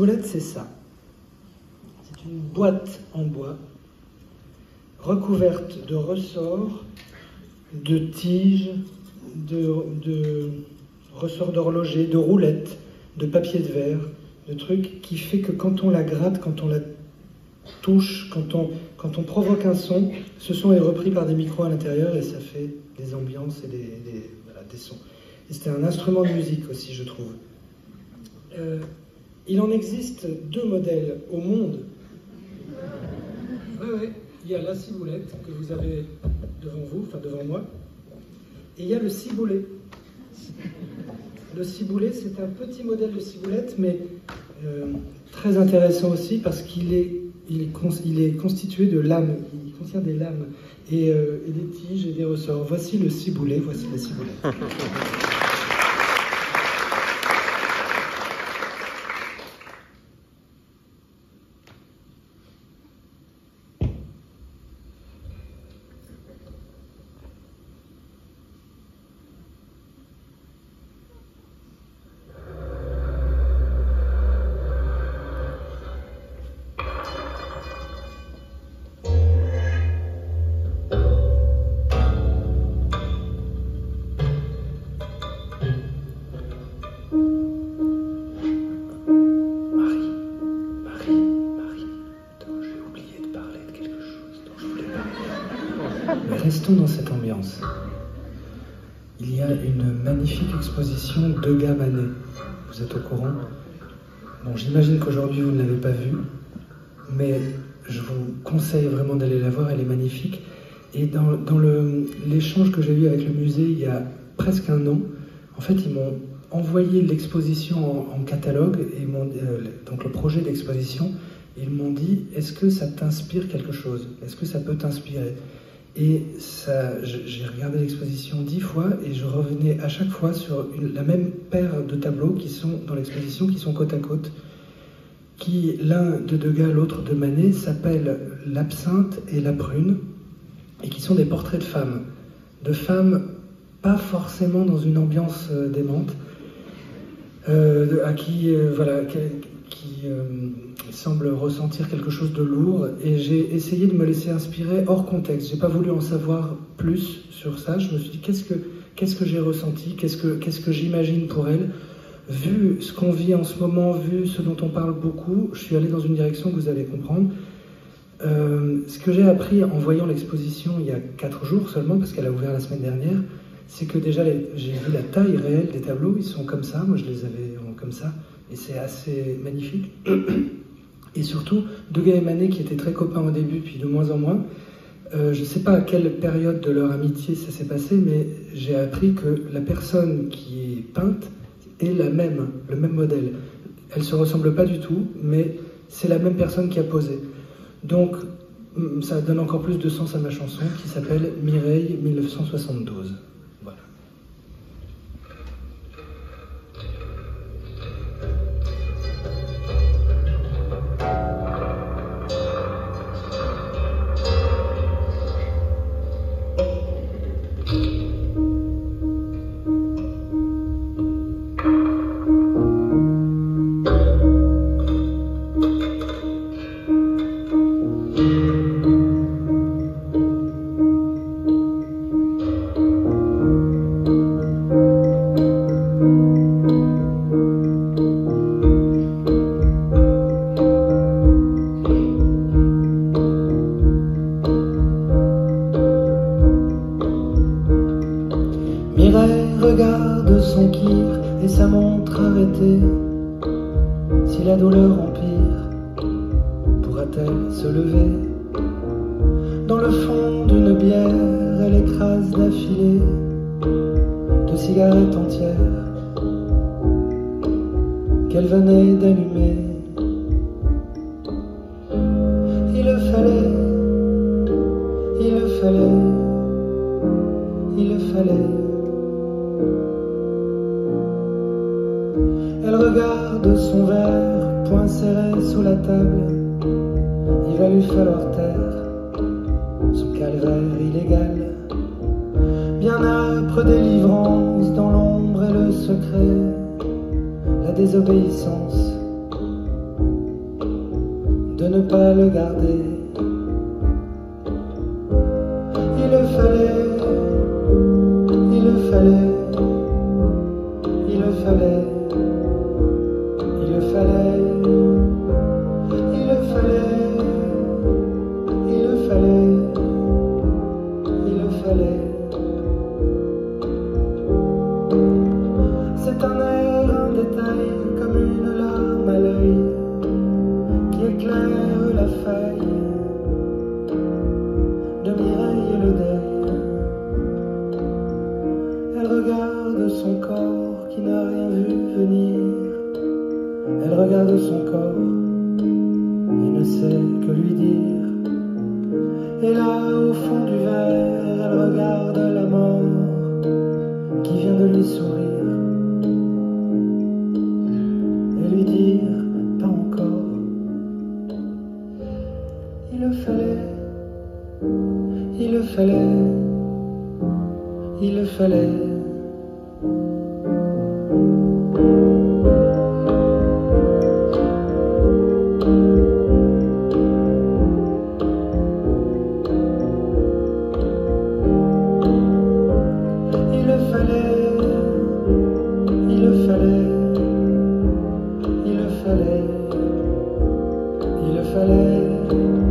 ciboulette, c'est ça. C'est une boîte en bois, recouverte de ressorts, de tiges, de ressorts d'horloger, de roulettes, de papier de verre, de trucs qui fait que quand on la gratte, quand on la touche, quand on provoque un son, ce son est repris par des micros à l'intérieur et ça fait des ambiances et des sons. Et c'était un instrument de musique aussi, je trouve. Il en existe 2 modèles au monde. Oui, il y a la ciboulette que vous avez devant vous, enfin devant moi, et il y a le ciboulet. Le ciboulet, c'est un petit modèle de ciboulette, mais très intéressant aussi parce qu'il est constitué de lames. Il contient des lames et des tiges et des ressorts. Voici le ciboulet, voici la ciboulette. Restons dans cette ambiance. Il y a une magnifique exposition Degas Manet. Vous êtes au courant? Bon, j'imagine qu'aujourd'hui vous ne l'avez pas vue, mais je vous conseille vraiment d'aller la voir, elle est magnifique. Et dans l'échange que j'ai eu avec le musée il y a presque un an, en fait ils m'ont envoyé l'exposition en catalogue, et donc le projet d'exposition, et ils m'ont dit « Est-ce que ça t'inspire quelque chose? Est-ce que ça peut t'inspirer ?» Et j'ai regardé l'exposition 10 fois et je revenais à chaque fois sur la même paire de tableaux qui sont dans l'exposition, qui sont côte à côte, qui, l'un de Degas, l'autre de Manet, s'appelle L'Absinthe et la Prune, et qui sont des portraits de femmes pas forcément dans une ambiance démente, à qui semble ressentir quelque chose de lourd, et j'ai essayé de me laisser inspirer hors contexte. J'ai pas voulu en savoir plus sur ça. Je me suis dit qu'est-ce que j'ai ressenti, qu'est-ce que j'imagine pour elle. Vu ce qu'on vit en ce moment, vu ce dont on parle beaucoup, je suis allé dans une direction que vous allez comprendre. Ce que j'ai appris en voyant l'exposition il y a 4 jours seulement, parce qu'elle a ouvert la semaine dernière, c'est que déjà j'ai vu la taille réelle des tableaux. Ils sont comme ça, moi je les avais comme ça, et c'est assez magnifique. Et surtout, Degas et Manet, qui étaient très copains au début, puis de moins en moins, je ne sais pas à quelle période de leur amitié ça s'est passé, mais j'ai appris que la personne qui est peinte est le même modèle. Elle ne se ressemble pas du tout, mais c'est la même personne qui a posé. Donc, ça donne encore plus de sens à ma chanson, qui s'appelle Mireille 1972. Voilà. Regarde son kir et sa montre arrêtée. Si la douleur empire, pourra-t-elle se lever? Dans le fond d'une bière, elle écrase d'affilée 2 cigarettes entières qu'elle venait d'allumer. Il le fallait, il le fallait, il le fallait. Elle regarde son verre, poing serré sous la table. Il va lui falloir taire son calvaire illégal. Bien âpre délivrance dans l'ombre et le secret, la désobéissance ne pas le garder. Il le fallait, il le fallait, il le fallait, il le fallait, il le fallait, il le fallait, il le fallait. C'est un air, un détail, comme une larme à l'œil qui éclaire la faille de Mireille et le deuil. Elle regarde son corps qui n'a rien vu venir. Elle regarde son corps et ne sait que lui dire. Et là, au fond du verre, elle regarde la mort qui vient de lui sourire et lui dire pas encore. Il le fallait, il le fallait, il le fallait. Il le fallait, il le fallait, il le fallait, il le fallait.